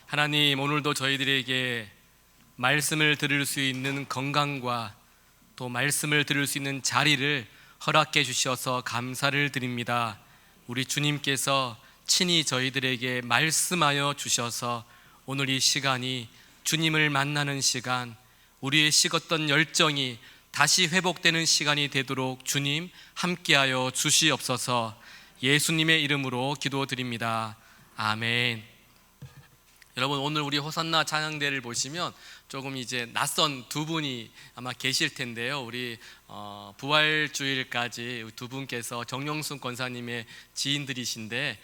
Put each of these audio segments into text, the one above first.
하나님, 오늘도 저희들에게 말씀을 들을 수 있는 건강과 또 말씀을 들을 수 있는 자리를 허락해 주셔서 감사를 드립니다. 우리 주님께서 친히 저희들에게 말씀하여 주셔서 오늘 이 시간이 주님을 만나는 시간, 우리의 식었던 열정이 다시 회복되는 시간이 되도록 주님 함께하여 주시옵소서. 예수님의 이름으로 기도드립니다. 아멘. 여러분, 오늘 우리 호산나 찬양대를 보시면 조금 이제 낯선 두 분이 아마 계실 텐데요. 우리 부활주일까지 두 분께서 정영순 권사님의 지인들이신데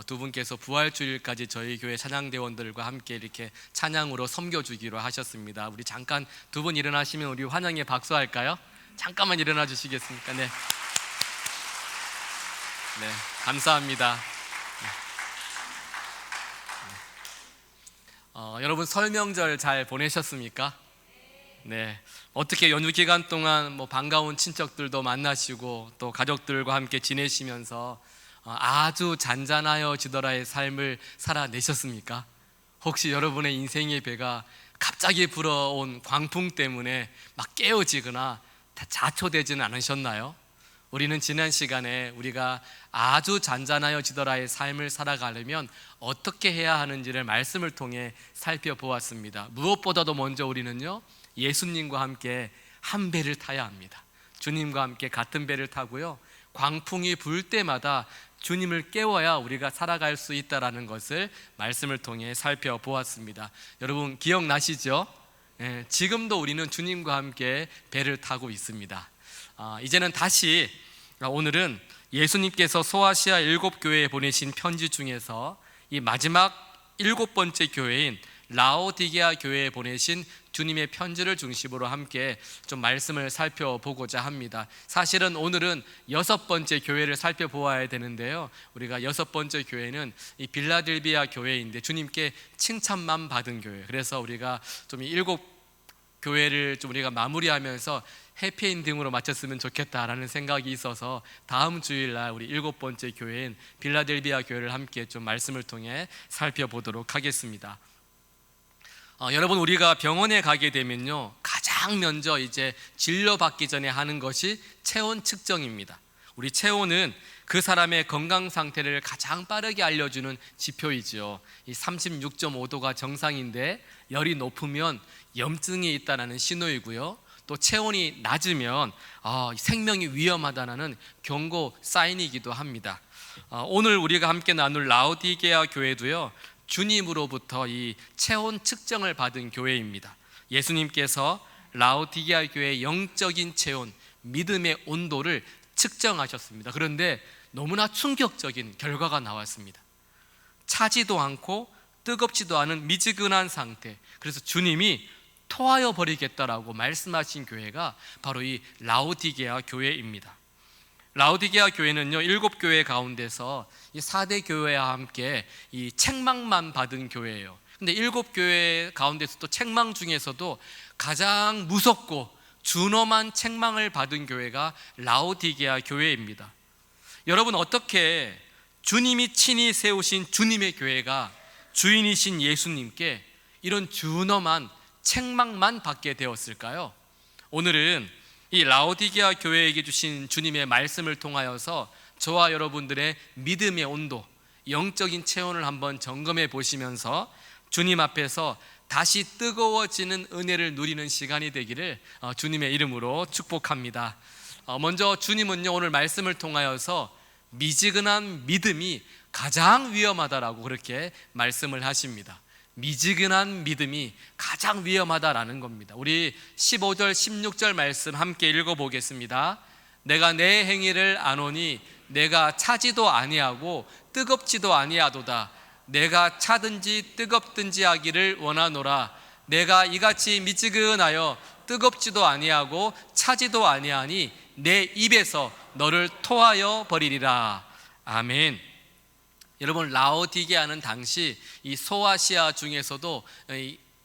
두 분께서 부활주일까지 저희 교회 찬양대원들과 함께 이렇게 찬양으로 섬겨주기로 하셨습니다. 우리 잠깐 두 분 일어나시면 우리 환영의 박수할까요? 잠깐만 일어나 주시겠습니까? 네, 감사합니다. 여러분, 설명절 잘 보내셨습니까? 네. 어떻게 연휴 기간 동안 반가운 친척들도 만나시고 또 가족들과 함께 지내시면서 아주 잔잔하여지더라의 삶을 살아내셨습니까? 혹시 여러분의 인생의 배가 갑자기 불어온 광풍 때문에 막 깨어지거나 자초되지는 않으셨나요? 우리는 지난 시간에 우리가 아주 잔잔하여지더라의 삶을 살아가려면 어떻게 해야 하는지를 말씀을 통해 살펴보았습니다. 무엇보다도 먼저 우리는요, 예수님과 함께 한 배를 타야 합니다. 주님과 함께 같은 배를 타고요, 광풍이 불 때마다 주님을 깨워야 우리가 살아갈 수 있다는 것을 말씀을 통해 살펴보았습니다. 여러분 기억나시죠? 지금도 우리는 주님과 함께 배를 타고 있습니다. 이제는 다시 오늘은 예수님께서 소아시아 7교회에 보내신 편지 중에서 이 마지막 7번째 교회인 라오디게아 교회에 보내신 주님의 편지를 중심으로 함께 좀 말씀을 살펴보고자 합니다. 사실은 오늘은 6번째 교회를 살펴보아야 되는데요, 우리가 6번째 교회는 이 빌라델비아 교회인데 주님께 칭찬만 받은 교회, 그래서 우리가 좀 이 7교회를 좀 우리가 마무리하면서 해피엔딩으로 마쳤으면 좋겠다라는 생각이 있어서 다음 주일날 우리 7번째 교회인 빌라델비아 교회를 함께 좀 말씀을 통해 살펴보도록 하겠습니다. 여러분, 우리가 병원에 가게 되면요, 가장 먼저 이제 진료받기 전에 하는 것이 체온 측정입니다. 우리 체온은 그 사람의 건강 상태를 가장 빠르게 알려주는 지표이죠. 이 36.5도가 정상인데 열이 높으면 염증이 있다는 신호이고요, 또 체온이 낮으면 생명이 위험하다는 경고 사인이기도 합니다. 오늘 우리가 함께 나눌 라오디게아 교회도요, 주님으로부터 이 체온 측정을 받은 교회입니다. 예수님께서 라오디게아 교회의 영적인 체온, 믿음의 온도를 측정하셨습니다. 그런데 너무나 충격적인 결과가 나왔습니다. 차지도 않고 뜨겁지도 않은 미지근한 상태, 그래서 주님이 토하여 버리겠다라고 말씀하신 교회가 바로 이 라오디게아 교회입니다. 라오디게아 교회는요, 7교회 가운데서 이 4대 교회와 함께 이 책망만 받은 교회예요. 근데 7교회 가운데서 또 책망 중에서도 가장 무섭고 준엄한 책망을 받은 교회가 라오디게아 교회입니다. 여러분, 어떻게 주님이 친히 세우신 주님의 교회가 주인이신 예수님께 이런 준엄한 책망만 받게 되었을까요? 오늘은 이 라오디게아 교회에게 주신 주님의 말씀을 통하여서 저와 여러분들의 믿음의 온도, 영적인 체온을 한번 점검해 보시면서 주님 앞에서 다시 뜨거워지는 은혜를 누리는 시간이 되기를 주님의 이름으로 축복합니다. 먼저 주님은요, 오늘 말씀을 통하여서 미지근한 믿음이 가장 위험하다라고 그렇게 말씀을 하십니다. 미지근한 믿음이 가장 위험하다라는 겁니다. 우리 15절 16절 말씀 함께 읽어보겠습니다. 내가 내 행위를 아노니 내가 차지도 아니하고 뜨겁지도 아니하도다. 내가 차든지 뜨겁든지 하기를 원하노라. 내가 이같이 미지근하여 뜨겁지도 아니하고 차지도 아니하니 내 입에서 너를 토하여 버리리라. 아멘. 여러분, 라오디게아는 당시 이 소아시아 중에서도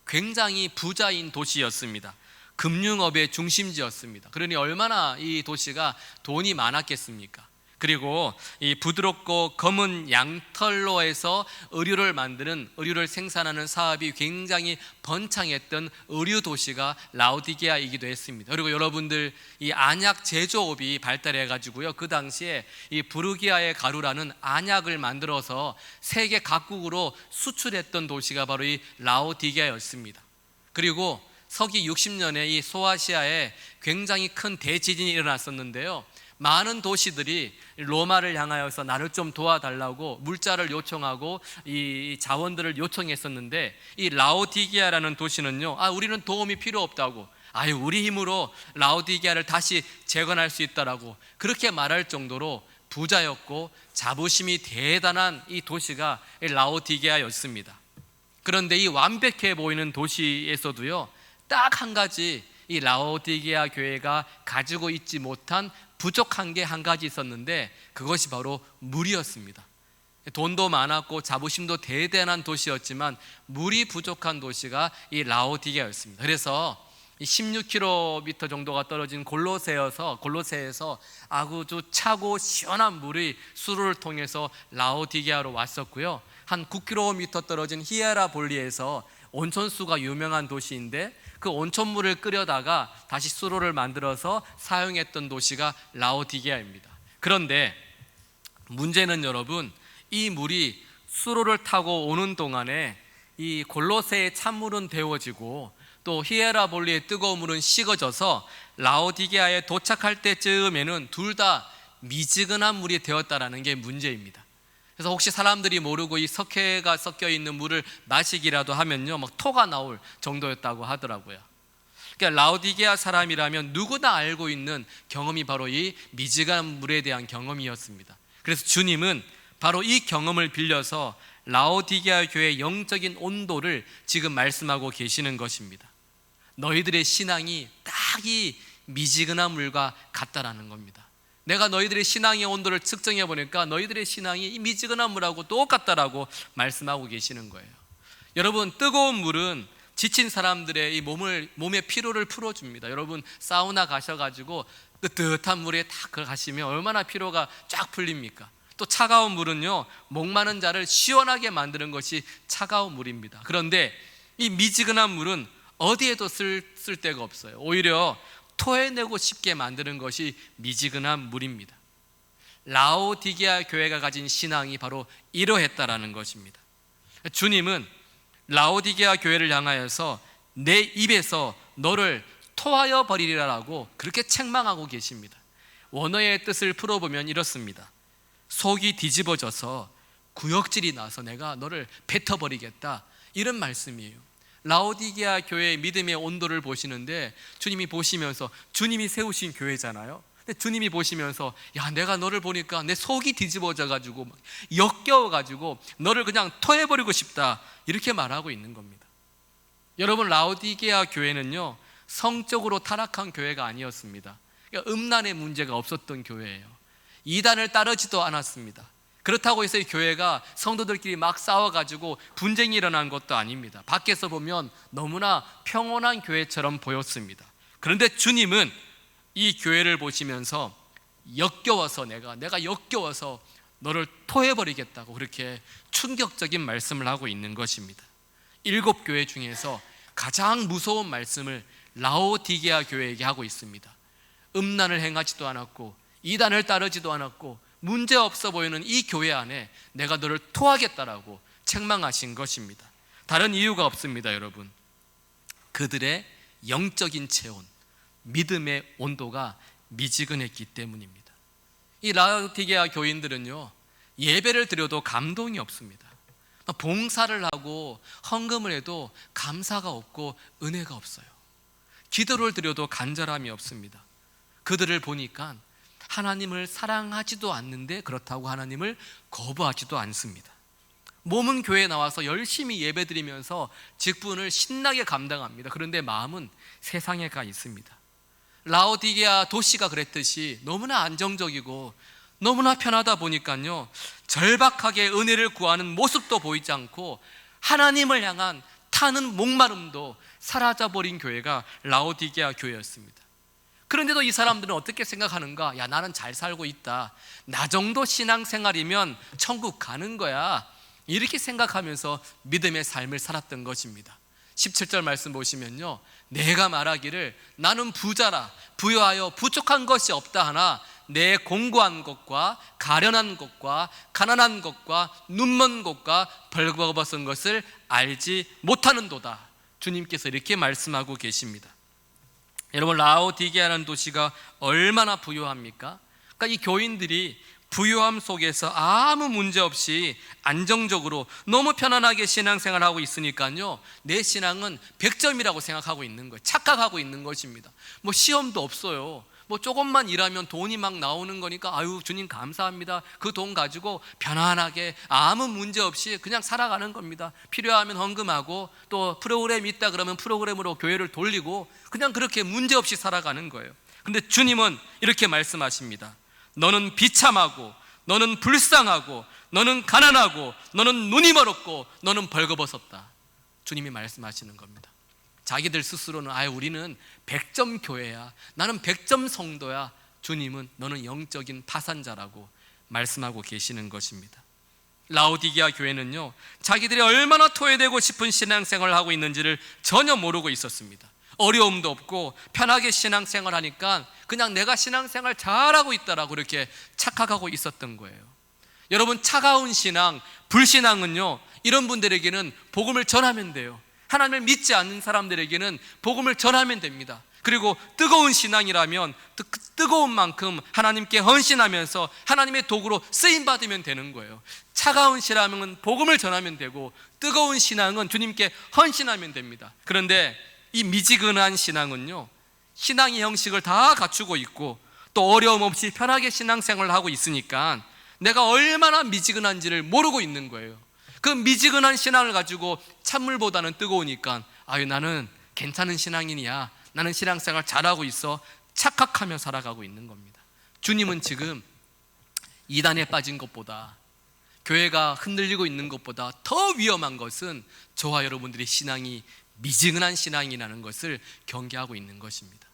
굉장히 부자인 도시였습니다. 금융업의 중심지였습니다. 그러니 얼마나 이 도시가 돈이 많았겠습니까? 그리고 이 부드럽고 검은 양털로 해서 의류를 생산하는 사업이 굉장히 번창했던 의류 도시가 라오디게아이기도 했습니다. 그리고 여러분들, 이 안약 제조업이 발달해 가지고요, 그 당시에 이 부르기아의 가루라는 안약을 만들어서 세계 각국으로 수출했던 도시가 바로 이 라오디게아였습니다. 그리고 서기 60년에 이 소아시아에 굉장히 큰 대지진이 일어났었는데요, 많은 도시들이 로마를 향하여서 나를 좀 도와달라고 물자를 요청하고 이 자원들을 요청했었는데, 이 라오디게아라는 도시는요, 우리는 도움이 필요 없다고, 우리 힘으로 라오디게아를 다시 재건할 수 있다라고 그렇게 말할 정도로 부자였고 자부심이 대단한 이 도시가 라오디게아였습니다. 그런데 이 완벽해 보이는 도시에서도요, 딱 한 가지 이 라오디게아 교회가 가지고 있지 못한 부족한 게 한 가지 있었는데, 그것이 바로 물이었습니다. 돈도 많았고 자부심도 대단한 도시였지만 물이 부족한 도시가 이 라오디게아였습니다. 그래서 16km 정도가 떨어진 골로새에서 아주 차고 시원한 물이 수로를 통해서 라오디게아로 왔었고요, 한 9km 떨어진 히에라볼리에서 온천수가 유명한 도시인데, 그 온천물을 끓여다가 다시 수로를 만들어서 사용했던 도시가 라오디게아입니다. 그런데 문제는 여러분, 이 물이 수로를 타고 오는 동안에 이 골로새의 찬물은 데워지고 또 히에라볼리의 뜨거운 물은 식어져서 라오디게아에 도착할 때쯤에는 둘 다 미지근한 물이 되었다라는 게 문제입니다. 그래서 혹시 사람들이 모르고 이 석회가 섞여 있는 물을 마시기라도 하면요, 막 토가 나올 정도였다고 하더라고요. 그러니까 라오디게아 사람이라면 누구나 알고 있는 경험이 바로 이 미지근한 물에 대한 경험이었습니다. 그래서 주님은 바로 이 경험을 빌려서 라오디게아 교회의 영적인 온도를 지금 말씀하고 계시는 것입니다. 너희들의 신앙이 딱 이 미지근한 물과 같다라는 겁니다. 내가 너희들의 신앙의 온도를 측정해 보니까 너희들의 신앙이 이 미지근한 물하고 똑같다라고 말씀하고 계시는 거예요. 여러분, 뜨거운 물은 지친 사람들의 이 몸의 피로를 풀어줍니다. 여러분, 사우나 가셔가지고 뜨뜻한 물에 딱 가시면 얼마나 피로가 쫙 풀립니까? 또 차가운 물은요, 목마른 자를 시원하게 만드는 것이 차가운 물입니다. 그런데 이 미지근한 물은 어디에도 쓸 데가 없어요. 오히려 토해내고 싶게 만드는 것이 미지근한 물입니다. 라오디게아 교회가 가진 신앙이 바로 이러했다라는 것입니다. 주님은 라오디게아 교회를 향하여서 내 입에서 너를 토하여 버리리라라고 그렇게 책망하고 계십니다. 원어의 뜻을 풀어보면 이렇습니다. 속이 뒤집어져서 구역질이 나서 내가 너를 뱉어버리겠다, 이런 말씀이에요. 라오디게아 교회의 믿음의 온도를 보시는데, 주님이 보시면서, 주님이 세우신 교회잖아요. 근데 주님이 보시면서, 내가 너를 보니까 내 속이 뒤집어져가지고 역겨워가지고 너를 그냥 토해버리고 싶다, 이렇게 말하고 있는 겁니다. 여러분, 라오디게아 교회는요, 성적으로 타락한 교회가 아니었습니다. 그러니까 음란의 문제가 없었던 교회예요. 이단을 따르지도 않았습니다. 그렇다고 해서 이 교회가 성도들끼리 막 싸워가지고 분쟁이 일어난 것도 아닙니다. 밖에서 보면 너무나 평온한 교회처럼 보였습니다. 그런데 주님은 이 교회를 보시면서 역겨워서 내가 역겨워서 너를 토해버리겠다고 그렇게 충격적인 말씀을 하고 있는 것입니다. 7 교회 중에서 가장 무서운 말씀을 라오디게아 교회에게 하고 있습니다. 음란을 행하지도 않았고 이단을 따르지도 않았고 문제없어 보이는 이 교회 안에 내가 너를 토하겠다라고 책망하신 것입니다. 다른 이유가 없습니다. 여러분, 그들의 영적인 체온, 믿음의 온도가 미지근했기 때문입니다. 이 라오디게아 교인들은요, 예배를 드려도 감동이 없습니다. 봉사를 하고 헌금을 해도 감사가 없고 은혜가 없어요. 기도를 드려도 간절함이 없습니다. 그들을 보니까 하나님을 사랑하지도 않는데 그렇다고 하나님을 거부하지도 않습니다. 몸은 교회에 나와서 열심히 예배드리면서 직분을 신나게 감당합니다. 그런데 마음은 세상에 가 있습니다. 라오디게아 도시가 그랬듯이 너무나 안정적이고 너무나 편하다 보니까요, 절박하게 은혜를 구하는 모습도 보이지 않고 하나님을 향한 타는 목마름도 사라져버린 교회가 라오디게아 교회였습니다. 그런데도 이 사람들은 어떻게 생각하는가? 야, 나는 잘 살고 있다. 나 정도 신앙생활이면 천국 가는 거야. 이렇게 생각하면서 믿음의 삶을 살았던 것입니다. 17절 말씀 보시면요, 내가 말하기를 나는 부자라 부유하여 부족한 것이 없다 하나 내 공고한 것과 가련한 것과 가난한 것과 눈먼 것과 벌거벗은 것을 알지 못하는도다. 주님께서 이렇게 말씀하고 계십니다. 여러분, 라오디게아라는 도시가 얼마나 부유합니까? 그러니까 이 교인들이 부유함 속에서 아무 문제 없이 안정적으로 너무 편안하게 신앙생활하고 있으니까요, 내 신앙은 100점이라고 생각하고 있는 거예요. 착각하고 있는 것입니다. 뭐 시험도 없어요. 뭐 조금만 일하면 돈이 막 나오는 거니까 아유 주님 감사합니다. 그 돈 가지고 편안하게 아무 문제 없이 그냥 살아가는 겁니다. 필요하면 헌금하고 또 프로그램 있다 그러면 프로그램으로 교회를 돌리고 그냥 그렇게 문제 없이 살아가는 거예요. 근데 주님은 이렇게 말씀하십니다. 너는 비참하고 너는 불쌍하고 너는 가난하고 너는 눈이 멀었고 너는 벌거벗었다. 주님이 말씀하시는 겁니다. 자기들 스스로는 우리는 100점 교회야, 나는 100점 성도야. 주님은 너는 영적인 파산자라고 말씀하고 계시는 것입니다. 라오디게아 교회는요, 자기들이 얼마나 토해되고 싶은 신앙생활을 하고 있는지를 전혀 모르고 있었습니다. 어려움도 없고 편하게 신앙생활하니까 그냥 내가 신앙생활 잘하고 있다라고 이렇게 착각하고 있었던 거예요. 여러분, 차가운 신앙, 불신앙은요, 이런 분들에게는 복음을 전하면 돼요. 하나님을 믿지 않는 사람들에게는 복음을 전하면 됩니다. 그리고 뜨거운 신앙이라면 뜨거운 만큼 하나님께 헌신하면서 하나님의 도구로 쓰임받으면 되는 거예요. 차가운 신앙은 복음을 전하면 되고 뜨거운 신앙은 주님께 헌신하면 됩니다. 그런데 이 미지근한 신앙은요, 신앙의 형식을 다 갖추고 있고 또 어려움 없이 편하게 신앙생활을 하고 있으니까 내가 얼마나 미지근한지를 모르고 있는 거예요. 그 미지근한 신앙을 가지고 찬물보다는 뜨거우니까 나는 괜찮은 신앙인이야, 나는 신앙생활 잘하고 있어, 착각하며 살아가고 있는 겁니다. 주님은 지금 이단에 빠진 것보다, 교회가 흔들리고 있는 것보다 더 위험한 것은 저와 여러분들의 신앙이 미지근한 신앙이라는 것을 경계하고 있는 것입니다.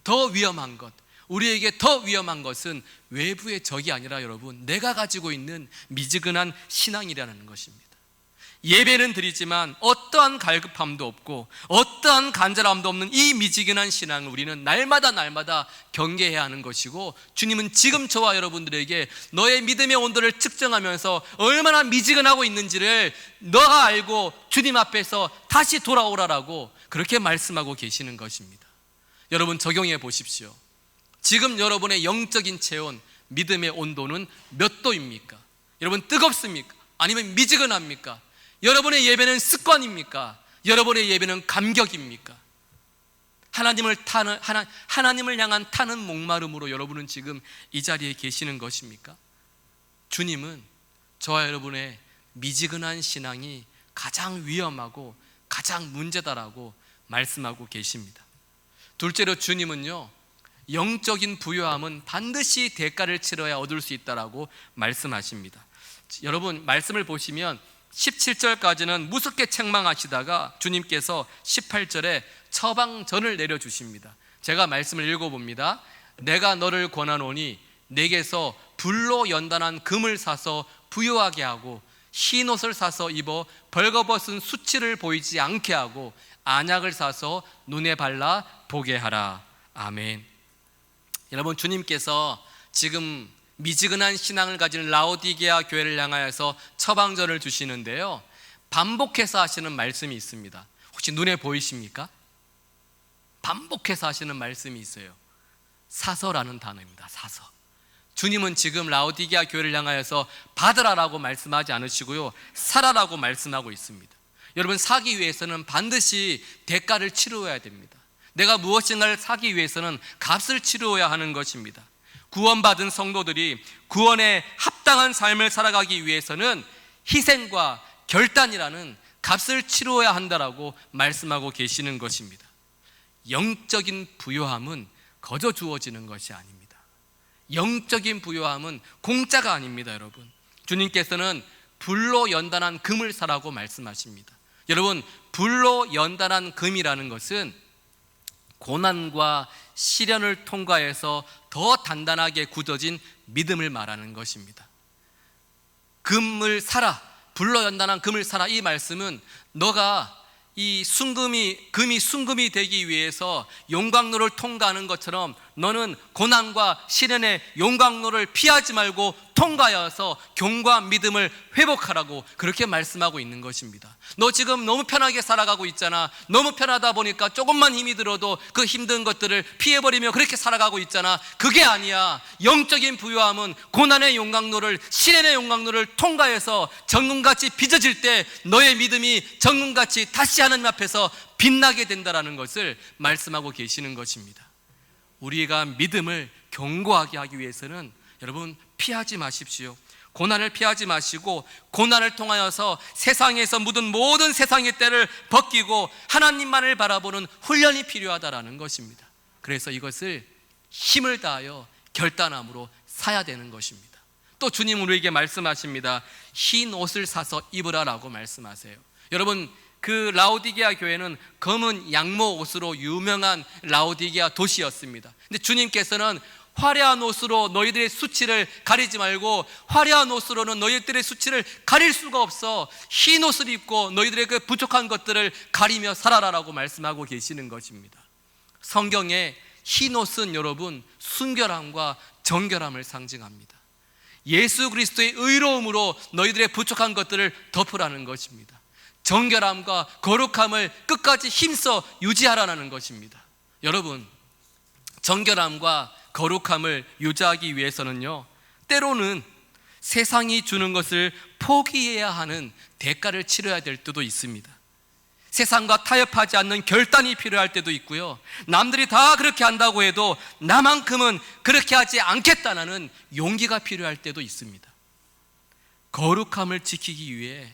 더 위험한 것, 우리에게 더 위험한 것은 외부의 적이 아니라 여러분, 내가 가지고 있는 미지근한 신앙이라는 것입니다. 예배는 드리지만 어떠한 갈급함도 없고 어떠한 간절함도 없는 이 미지근한 신앙을 우리는 날마다 경계해야 하는 것이고, 주님은 지금 저와 여러분들에게 너의 믿음의 온도를 측정하면서 얼마나 미지근하고 있는지를 너가 알고 주님 앞에서 다시 돌아오라라고 그렇게 말씀하고 계시는 것입니다. 여러분, 적용해 보십시오. 지금 여러분의 영적인 체온, 믿음의 온도는 몇 도입니까? 여러분, 뜨겁습니까? 아니면 미지근합니까? 여러분의 예배는 습관입니까? 여러분의 예배는 감격입니까? 하나님을 향한 타는 목마름으로 여러분은 지금 이 자리에 계시는 것입니까? 주님은 저와 여러분의 미지근한 신앙이 가장 위험하고 가장 문제다라고 말씀하고 계십니다. 둘째로 주님은요, 영적인 부유함은 반드시 대가를 치러야 얻을 수 있다라고 말씀하십니다. 여러분, 말씀을 보시면 17절까지는 무섭게 책망하시다가 주님께서 18절에 처방전을 내려주십니다. 제가 말씀을 읽어봅니다. 내가 너를 권하노니 내게서 불로 연단한 금을 사서 부유하게 하고 흰 옷을 사서 입어 벌거벗은 수치를 보이지 않게 하고 안약을 사서 눈에 발라 보게 하라. 아멘. 여러분, 주님께서 지금 미지근한 신앙을 가진 라오디게아 교회를 향하여서 처방전을 주시는데요, 반복해서 하시는 말씀이 있습니다. 혹시 눈에 보이십니까? 반복해서 하시는 말씀이 있어요. 사서라는 단어입니다. 사서. 주님은 지금 라오디게아 교회를 향하여서 받으라라고 말씀하지 않으시고요, 사라라고 말씀하고 있습니다. 여러분, 사기 위해서는 반드시 대가를 치루어야 됩니다. 내가 무엇인가를 사기 위해서는 값을 치루어야 하는 것입니다. 구원받은 성도들이 구원에 합당한 삶을 살아가기 위해서는 희생과 결단이라는 값을 치루어야 한다라고 말씀하고 계시는 것입니다. 영적인 부요함은 거저 주어지는 것이 아닙니다. 영적인 부요함은 공짜가 아닙니다. 여러분, 주님께서는 불로 연단한 금을 사라고 말씀하십니다. 여러분, 불로 연단한 금이라는 것은 고난과 시련을 통과해서 더 단단하게 굳어진 믿음을 말하는 것입니다. 금을 사라, 불로 연단한 금을 사라. 이 말씀은 너가 이 금이 순금이 되기 위해서 용광로를 통과하는 것처럼 너는 고난과 시련의 용광로를 피하지 말고 통과하여서 경과 믿음을 회복하라고 그렇게 말씀하고 있는 것입니다. 너 지금 너무 편하게 살아가고 있잖아. 너무 편하다 보니까 조금만 힘이 들어도 그 힘든 것들을 피해버리며 그렇게 살아가고 있잖아. 그게 아니야. 영적인 부유함은 고난의 용광로를, 시련의 용광로를 통과해서 정금같이 빚어질 때 너의 믿음이 정금같이 다시 하나님 앞에서 빛나게 된다라는 것을 말씀하고 계시는 것입니다. 우리가 믿음을 견고하게 하기 위해서는 여러분 피하지 마십시오. 고난을 피하지 마시고 고난을 통하여서 세상에서 묻은 모든 세상의 때를 벗기고 하나님만을 바라보는 훈련이 필요하다라는 것입니다. 그래서 이것을 힘을 다하여 결단함으로 사야 되는 것입니다. 또 주님 우리에게 말씀하십니다. 흰 옷을 사서 입으라라고 말씀하세요. 여러분, 그 라오디게아 교회는 검은 양모 옷으로 유명한 라오디게아 도시였습니다. 근데 주님께서는 화려한 옷으로 너희들의 수치를 가리지 말고, 화려한 옷으로는 너희들의 수치를 가릴 수가 없어. 흰 옷을 입고 너희들의 그 부족한 것들을 가리며 살아라라고 말씀하고 계시는 것입니다. 성경에 흰 옷은 여러분 순결함과 정결함을 상징합니다. 예수 그리스도의 의로움으로 너희들의 부족한 것들을 덮으라는 것입니다. 정결함과 거룩함을 끝까지 힘써 유지하라는 것입니다. 여러분, 정결함과 거룩함을 유지하기 위해서는요, 때로는 세상이 주는 것을 포기해야 하는 대가를 치러야 될 때도 있습니다. 세상과 타협하지 않는 결단이 필요할 때도 있고요, 남들이 다 그렇게 한다고 해도 나만큼은 그렇게 하지 않겠다는 용기가 필요할 때도 있습니다. 거룩함을 지키기 위해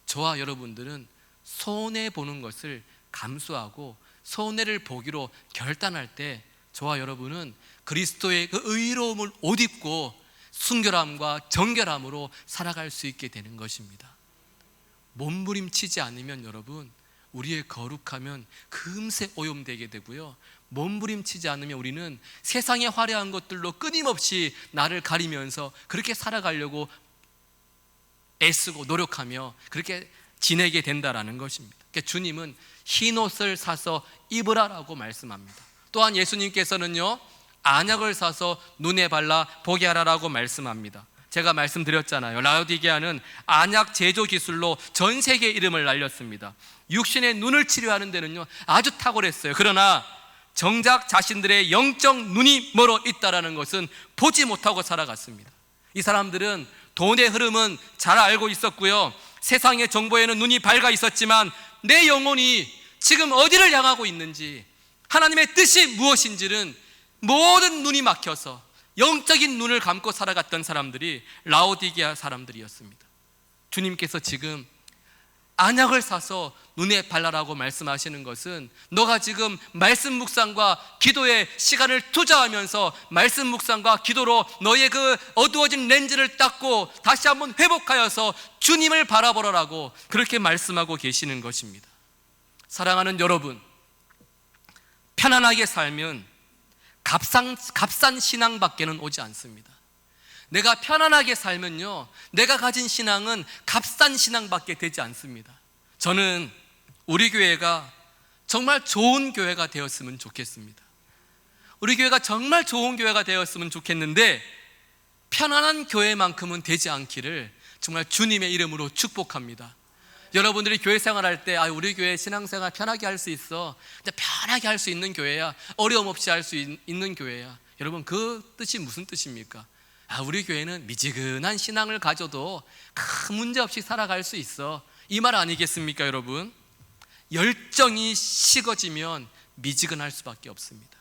저와 여러분들은 손해보는 것을 감수하고 손해를 보기로 결단할 때 저와 여러분은 그리스도의 그 의로움을 옷 입고 순결함과 정결함으로 살아갈 수 있게 되는 것입니다. 몸부림치지 않으면 여러분, 우리의 거룩함은 금세 오염되게 되고요, 몸부림치지 않으면 우리는 세상의 화려한 것들로 끊임없이 나를 가리면서 그렇게 살아가려고 애쓰고 노력하며 그렇게 지내게 된다라는 것입니다. 그러니까 주님은 흰 옷을 사서 입으라라고 말씀합니다. 또한 예수님께서는요, 안약을 사서 눈에 발라 보게 하라라고 말씀합니다. 제가 말씀드렸잖아요. 라오디게아는 안약 제조 기술로 전 세계에 이름을 날렸습니다. 육신의 눈을 치료하는 데는요 아주 탁월했어요. 그러나 정작 자신들의 영적 눈이 멀어 있다라는 것은 보지 못하고 살아갔습니다. 이 사람들은 돈의 흐름은 잘 알고 있었고요, 세상의 정보에는 눈이 밝아 있었지만 내 영혼이 지금 어디를 향하고 있는지, 하나님의 뜻이 무엇인지는 모든 눈이 막혀서 영적인 눈을 감고 살아갔던 사람들이 라오디게아 사람들이었습니다. 주님께서 지금 안약을 사서 눈에 발라라고 말씀하시는 것은, 너가 지금 말씀 묵상과 기도에 시간을 투자하면서 말씀 묵상과 기도로 너의 그 어두워진 렌즈를 닦고 다시 한번 회복하여서 주님을 바라보라라고 그렇게 말씀하고 계시는 것입니다. 사랑하는 여러분, 편안하게 살면 값싼 신앙밖에는 오지 않습니다. 내가 편안하게 살면요, 내가 가진 신앙은 값싼 신앙밖에 되지 않습니다. 저는 우리 교회가 정말 좋은 교회가 되었으면 좋겠습니다. 우리 교회가 정말 좋은 교회가 되었으면 좋겠는데, 편안한 교회만큼은 되지 않기를 정말 주님의 이름으로 축복합니다. 여러분들이 교회 생활할 때 우리 교회 신앙생활 편하게 할 수 있어, 진짜 편하게 할 수 있는 교회야, 어려움 없이 할 수 있는 교회야. 여러분, 그 뜻이 무슨 뜻입니까? 우리 교회는 미지근한 신앙을 가져도 큰 문제 없이 살아갈 수 있어, 이 말 아니겠습니까? 여러분, 열정이 식어지면 미지근할 수밖에 없습니다.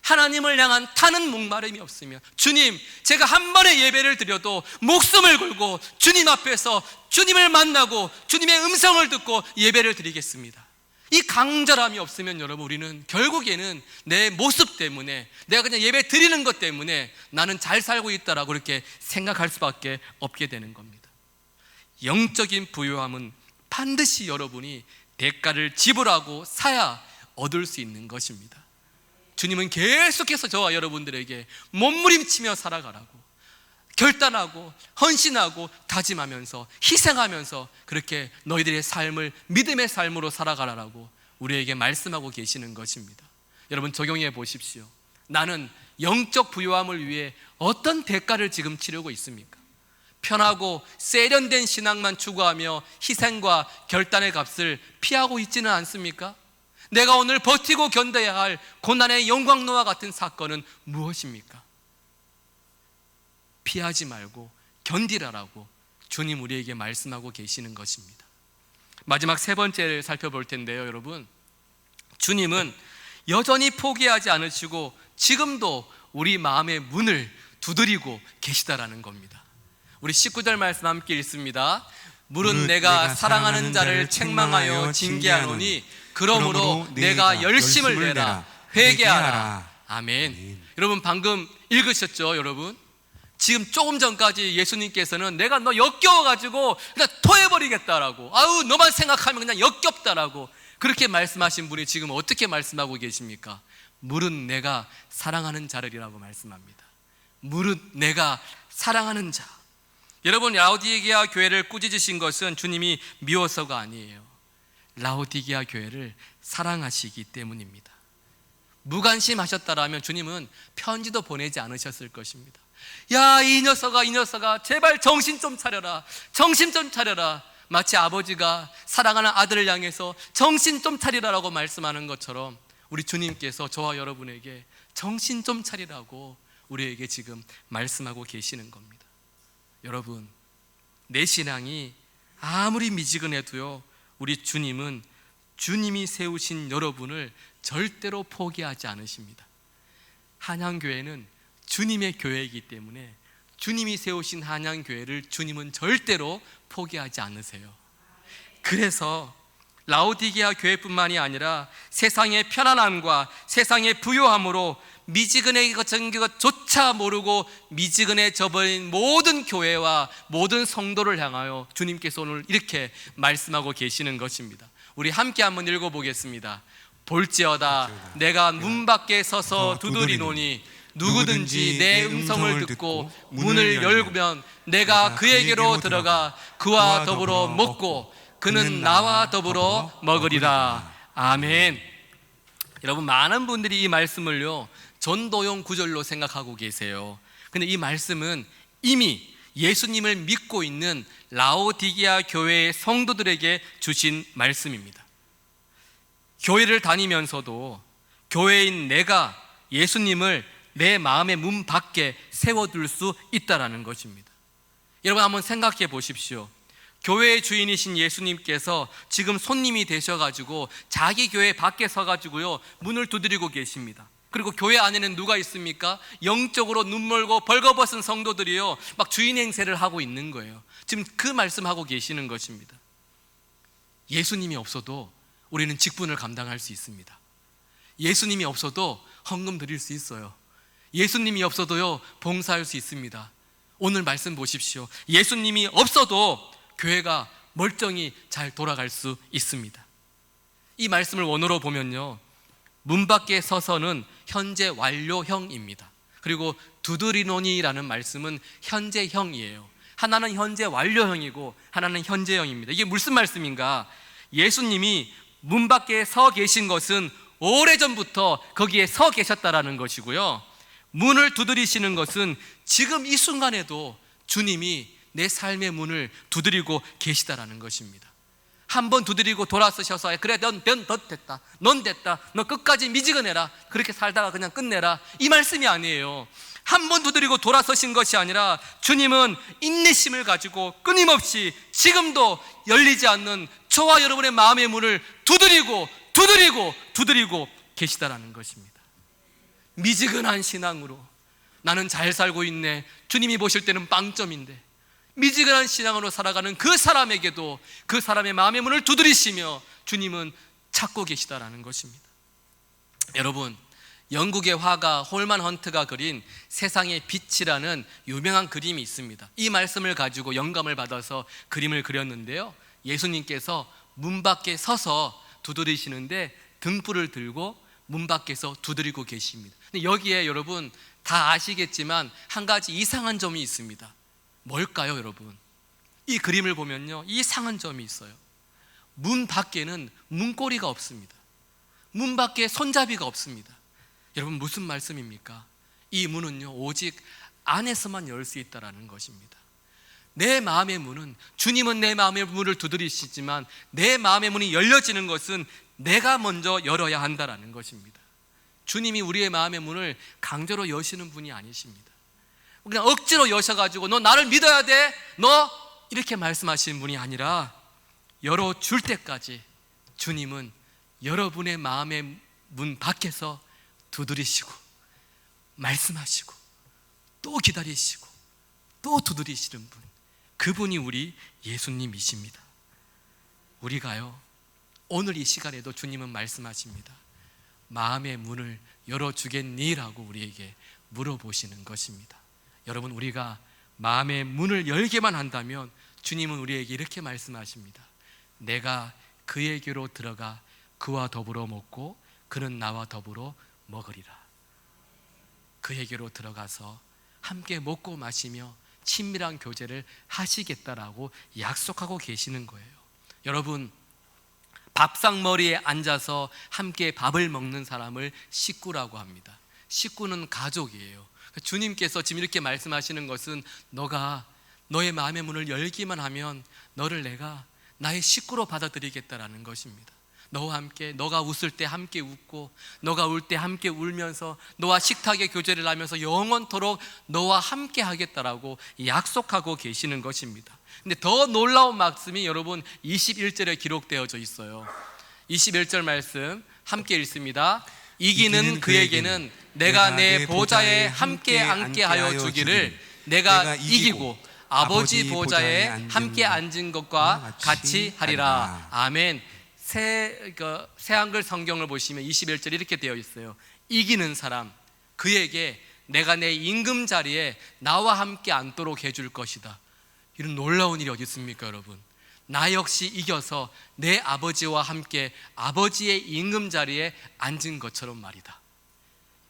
하나님을 향한 타는 목마름이 없으면, 주님, 제가 한 번의 예배를 드려도 목숨을 걸고 주님 앞에서 주님을 만나고 주님의 음성을 듣고 예배를 드리겠습니다, 이 강절함이 없으면 여러분, 우리는 결국에는 내 모습 때문에, 내가 그냥 예배 드리는 것 때문에 나는 잘 살고 있다라고 그렇게 생각할 수밖에 없게 되는 겁니다. 영적인 부유함은 반드시 여러분이 대가를 지불하고 사야 얻을 수 있는 것입니다. 주님은 계속해서 저와 여러분들에게 몸부림치며 살아가라고, 결단하고 헌신하고 다짐하면서 희생하면서 그렇게 너희들의 삶을 믿음의 삶으로 살아가라고 우리에게 말씀하고 계시는 것입니다. 여러분, 적용해 보십시오. 나는 영적 부요함을 위해 어떤 대가를 지금 치르고 있습니까? 편하고 세련된 신앙만 추구하며 희생과 결단의 값을 피하고 있지는 않습니까? 내가 오늘 버티고 견뎌야 할 고난의 영광로와 같은 사건은 무엇입니까? 피하지 말고 견디라라고 주님 우리에게 말씀하고 계시는 것입니다. 마지막 세 번째를 살펴볼 텐데요, 여러분, 주님은 여전히 포기하지 않으시고 지금도 우리 마음의 문을 두드리고 계시다라는 겁니다. 우리 19절 말씀 함께 읽습니다. 물은 내가 사랑하는 자를 책망하여 징계하노니 그러므로 내가 열심을 내라, 회개하라. 아멘. 여러분, 방금 읽으셨죠, 여러분? 지금 조금 전까지 예수님께서는 내가 너 역겨워가지고 그냥 토해버리겠다라고, 아우 너만 생각하면 그냥 역겹다라고 그렇게 말씀하신 분이 지금 어떻게 말씀하고 계십니까? 물은 내가 사랑하는 자를이라고 말씀합니다. 물은 내가 사랑하는 자. 여러분, 라오디게아 교회를 꾸짖으신 것은 주님이 미워서가 아니에요. 라오디게아 교회를 사랑하시기 때문입니다. 무관심하셨다라면 주님은 편지도 보내지 않으셨을 것입니다. 야, 이 녀석아 제발 정신 좀 차려라, 정신 좀 차려라. 마치 아버지가 사랑하는 아들을 향해서 정신 좀 차리라라고 말씀하는 것처럼 우리 주님께서 저와 여러분에게 정신 좀 차리라고 우리에게 지금 말씀하고 계시는 겁니다. 여러분, 내 신앙이 아무리 미지근해도요, 우리 주님은 주님이 세우신 여러분을 절대로 포기하지 않으십니다. 한양교회는 주님의 교회이기 때문에 주님이 세우신 한양교회를 주님은 절대로 포기하지 않으세요. 그래서 라오디게아 교회뿐만이 아니라 세상의 편안함과 세상의 부요함으로 미지근해진 것조차 모르고 미지근해져버린 모든 교회와 모든 성도를 향하여 주님께서 오늘 이렇게 말씀하고 계시는 것입니다. 우리 함께 한번 읽어보겠습니다. 볼지어다 내가 문 밖에 서서 두드리노니 누구든지 내 음성을 듣고 문을 열면 내가 그에게로 들어가 그와 더불어 먹고 그는 나와 더불어 먹으리라. 아멘. 여러분, 많은 분들이 이 말씀을요 전도용 구절로 생각하고 계세요. 근데 이 말씀은 이미 예수님을 믿고 있는 라오디게아 교회의 성도들에게 주신 말씀입니다. 교회를 다니면서도 교회인 내가 예수님을 내 마음의 문 밖에 세워둘 수 있다라는 것입니다. 여러분, 한번 생각해 보십시오. 교회의 주인이신 예수님께서 지금 손님이 되셔가지고 자기 교회 밖에 서가지고요 문을 두드리고 계십니다. 그리고 교회 안에는 누가 있습니까? 영적으로 눈멀고 벌거벗은 성도들이요 막 주인 행세를 하고 있는 거예요. 지금 그 말씀하고 계시는 것입니다. 예수님이 없어도 우리는 직분을 감당할 수 있습니다. 예수님이 없어도 헌금 드릴 수 있어요. 예수님이 없어도요 봉사할 수 있습니다. 오늘 말씀 보십시오. 예수님이 없어도 교회가 멀쩡히 잘 돌아갈 수 있습니다. 이 말씀을 원어로 보면요 문 밖에 서서는 현재 완료형입니다. 그리고 두드리노니라는 말씀은 현재형이에요. 하나는 현재 완료형이고 하나는 현재형입니다. 이게 무슨 말씀인가? 예수님이 문 밖에 서 계신 것은 오래전부터 거기에 서 계셨다라는 것이고요, 문을 두드리시는 것은 지금 이 순간에도 주님이 내 삶의 문을 두드리고 계시다라는 것입니다. 한번 두드리고 돌아서셔서 그래 넌 됐다, 넌 됐다, 너 끝까지 미지근해라, 그렇게 살다가 그냥 끝내라, 이 말씀이 아니에요. 한번 두드리고 돌아서신 것이 아니라 주님은 인내심을 가지고 끊임없이 지금도 열리지 않는 저와 여러분의 마음의 문을 두드리고 계시다라는 것입니다. 미지근한 신앙으로 나는 잘 살고 있네, 주님이 보실 때는 빵점인데 미지근한 신앙으로 살아가는 그 사람에게도 그 사람의 마음의 문을 두드리시며 주님은 찾고 계시다라는 것입니다. 여러분, 영국의 화가 홀만 헌트가 그린 세상의 빛이라는 유명한 그림이 있습니다. 이 말씀을 가지고 영감을 받아서 그림을 그렸는데요, 예수님께서 문 밖에 서서 두드리시는데 등불을 들고 문 밖에서 두드리고 계십니다. 근데 여기에 여러분 다 아시겠지만 한 가지 이상한 점이 있습니다. 뭘까요, 여러분? 이 그림을 보면요, 이상한 점이 있어요. 문 밖에는 문고리가 없습니다. 문 밖에 손잡이가 없습니다. 여러분, 무슨 말씀입니까? 이 문은요, 오직 안에서만 열 수 있다라는 것입니다. 내 마음의 문은, 주님은 내 마음의 문을 두드리시지만 내 마음의 문이 열려지는 것은 내가 먼저 열어야 한다라는 것입니다. 주님이 우리의 마음의 문을 강제로 여시는 분이 아니십니다. 그냥 억지로 여셔가지고 너 나를 믿어야 돼, 너 이렇게 말씀하시는 분이 아니라 열어줄 때까지 주님은 여러분의 마음의 문 밖에서 두드리시고 말씀하시고 또 기다리시고 또 두드리시는 분, 그분이 우리 예수님이십니다. 우리가요, 오늘 이 시간에도 주님은 말씀하십니다. 마음의 문을 열어주겠니? 라고 우리에게 물어보시는 것입니다. 여러분, 우리가 마음의 문을 열게만 한다면 주님은 우리에게 이렇게 말씀하십니다. 내가 그에게로 들어가 그와 더불어 먹고 그는 나와 더불어 먹으리라. 그에게로 들어가서 함께 먹고 마시며 친밀한 교제를 하시겠다라고 약속하고 계시는 거예요. 여러분, 밥상머리에 앉아서 함께 밥을 먹는 사람을 식구라고 합니다. 식구는 가족이에요. 주님께서 지금 이렇게 말씀하시는 것은 너가 너의 마음의 문을 열기만 하면 너를 내가 나의 식구로 받아들이겠다라는 것입니다. 너와 함께, 너가 웃을 때 함께 웃고 너가 울 때 함께 울면서 너와 식탁에 교제를 하면서 영원토록 너와 함께 하겠다라고 약속하고 계시는 것입니다. 근데 더 놀라운 말씀이 여러분 21절에 기록되어져 있어요. 21절 말씀 함께 읽습니다. 이기는 그에게는 내가 내 보좌에 함께 앉게 하여 주기를, 내가 이기고 아버지 보좌에 함께 앉은 것과 같이 하리라. 아멘. 새 한글 성경을 보시면 21절 이렇게 되어 있어요. 이기는 사람, 그에게 내가 내 임금 자리에 나와 함께 앉도록 해줄 것이다. 이런 놀라운 일이 어디 있습니까, 여러분? 나 역시 이겨서 내 아버지와 함께 아버지의 임금 자리에 앉은 것처럼 말이다.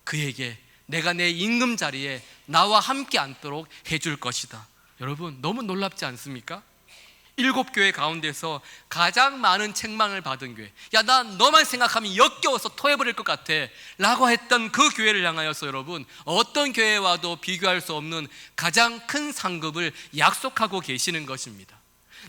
그에게 내가 내 임금 자리에 나와 함께 앉도록 해줄 것이다. 여러분, 너무 놀랍지 않습니까? 7교회 가운데서 가장 많은 책망을 받은 교회, 야, 나 너만 생각하면 역겨워서 토해버릴 것 같아 라고 했던 그 교회를 향하여서 여러분, 어떤 교회와도 비교할 수 없는 가장 큰 상급을 약속하고 계시는 것입니다.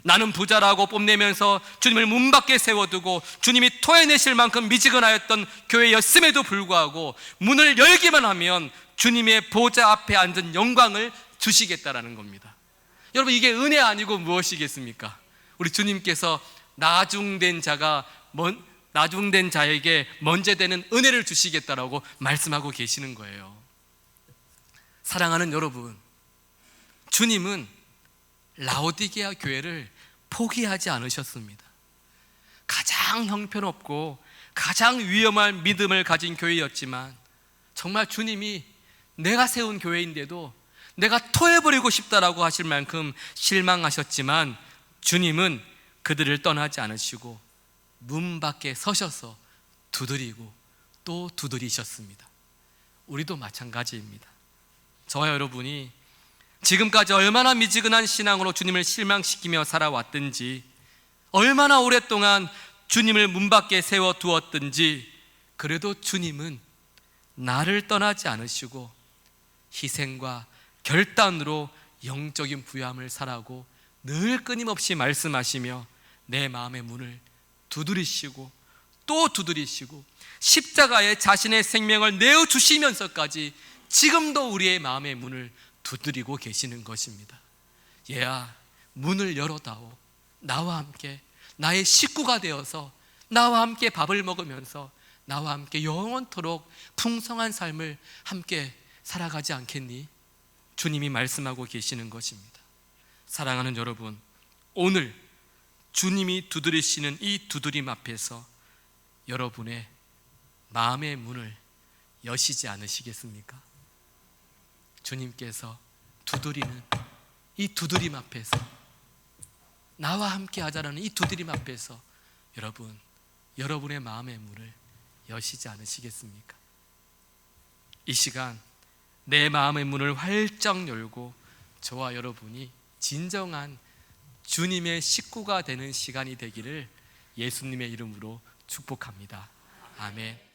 나는 부자라고 뽐내면서 주님을 문 밖에 세워두고 주님이 토해내실 만큼 미지근하였던 교회였음에도 불구하고 문을 열기만 하면 주님의 보좌 앞에 앉은 영광을 주시겠다라는 겁니다. 여러분, 이게 은혜 아니고 무엇이겠습니까? 우리 주님께서 나중된 자에게 먼저 되는 은혜를 주시겠다라고 말씀하고 계시는 거예요. 사랑하는 여러분, 주님은 라오디게아 교회를 포기하지 않으셨습니다. 가장 형편없고 가장 위험한 믿음을 가진 교회였지만 정말 주님이 내가 세운 교회인데도 내가 토해버리고 싶다라고 하실 만큼 실망하셨지만 주님은 그들을 떠나지 않으시고 문 밖에 서셔서 두드리고 또 두드리셨습니다. 우리도 마찬가지입니다. 저와 여러분이 지금까지 얼마나 미지근한 신앙으로 주님을 실망시키며 살아왔든지, 얼마나 오랫동안 주님을 문 밖에 세워두었든지, 그래도 주님은 나를 떠나지 않으시고 희생과 결단으로 영적인 부유함을 살아고 늘 끊임없이 말씀하시며 내 마음의 문을 두드리시고 또 두드리시고 십자가에 자신의 생명을 내어주시면서까지 지금도 우리의 마음의 문을 두드리고 계시는 것입니다. 얘야, 문을 열어다오. 나와 함께 나의 식구가 되어서 나와 함께 밥을 먹으면서 나와 함께 영원토록 풍성한 삶을 함께 살아가지 않겠니? 주님이 말씀하고 계시는 것입니다. 사랑하는 여러분, 오늘 주님이 두드리시는 이 두드림 앞에서 여러분의 마음의 문을 여시지 않으시겠습니까? 주님께서 두드리는 이 두드림 앞에서, 나와 함께 하자라는 이 두드림 앞에서 여러분, 여러분의 마음의 문을 여시지 않으시겠습니까? 이 시간 내 마음의 문을 활짝 열고 저와 여러분이 진정한 주님의 식구가 되는 시간이 되기를 예수님의 이름으로 축복합니다. 아멘.